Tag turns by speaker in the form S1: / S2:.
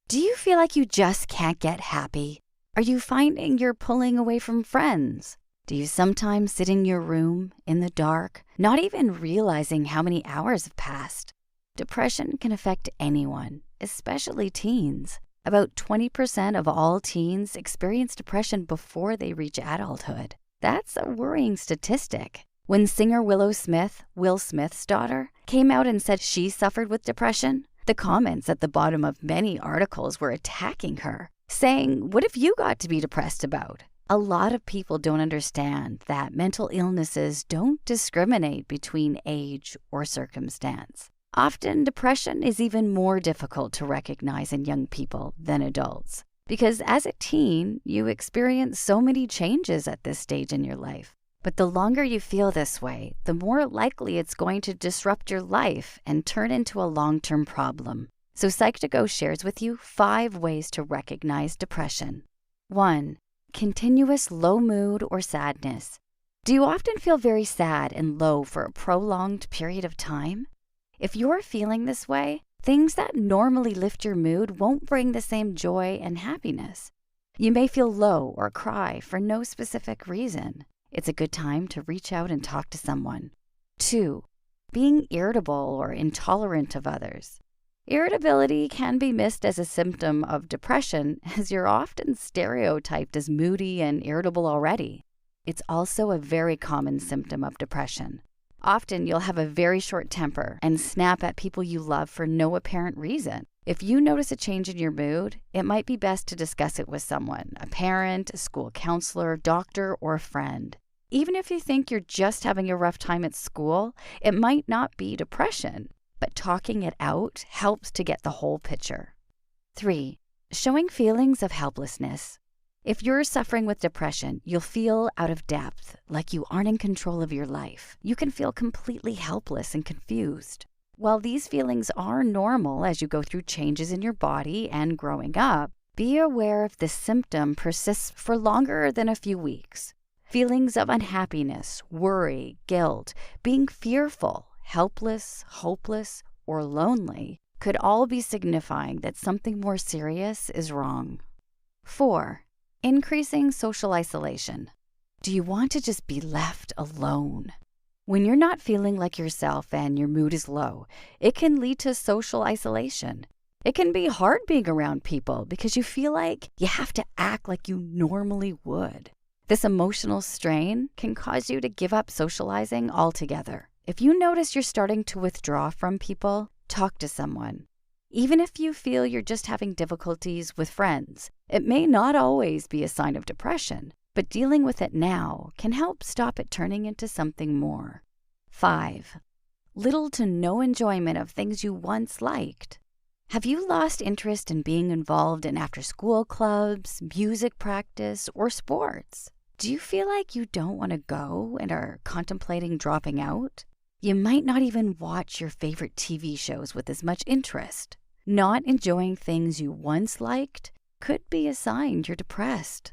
S1: Do you feel like you just can't get happy? Are you finding you're pulling away from friends? Do you sometimes sit in your room, in the dark, not even realizing how many hours have passed? Depression can affect anyone, especially teens. About 20% of all teens experience depression before they reach adulthood. That's a worrying statistic. When singer Willow Smith, Will Smith's daughter, came out and said she suffered with depression, the comments at the bottom of many articles were attacking her, saying, "What have you got to be depressed about?" A lot of people don't understand that mental illnesses don't discriminate between age or circumstance. Often, depression is even more difficult to recognize in young people than adults, because as a teen, you experience so many changes at this stage in your life. But the longer you feel this way, the more likely it's going to disrupt your life and turn into a long-term problem. So Psych2Go shares with you 5 ways to recognize depression. 1. Continuous low mood or sadness. Do you often feel very sad and low for a prolonged period of time? If you're feeling this way, things that normally lift your mood won't bring the same joy and happiness. You may feel low or cry for no specific reason. It's a good time to reach out and talk to someone. 2. Being irritable or intolerant of others. Irritability can be missed as a symptom of depression, as you're often stereotyped as moody and irritable already. It's also a very common symptom of depression. Often you'll have a very short temper and snap at people you love for no apparent reason. If you notice a change in your mood, it might be best to discuss it with someone, a parent, a school counselor, doctor, or a friend. Even if you think you're just having a rough time at school, it might not be depression, but talking it out helps to get the whole picture. 3. Showing feelings of helplessness. If you're suffering with depression, you'll feel out of depth, like you aren't in control of your life. You can feel completely helpless and confused. While these feelings are normal as you go through changes in your body and growing up, be aware if this symptom persists for longer than a few weeks. Feelings of unhappiness, worry, guilt, being fearful, helpless, hopeless, or lonely could all be signifying that something more serious is wrong. 4. Increasing social isolation. Do you want to just be left alone? When you're not feeling like yourself and your mood is low, it can lead to social isolation. It can be hard being around people because you feel like you have to act like you normally would. This emotional strain can cause you to give up socializing altogether. If you notice you're starting to withdraw from people, talk to someone. Even if you feel you're just having difficulties with friends, it may not always be a sign of depression, but dealing with it now can help stop it turning into something more. 5. Little to no enjoyment of things you once liked. Have you lost interest in being involved in after-school clubs, music practice, or sports? Do you feel like you don't want to go and are contemplating dropping out? You might not even watch your favorite TV shows with as much interest. Not enjoying things you once liked could be a sign you're depressed.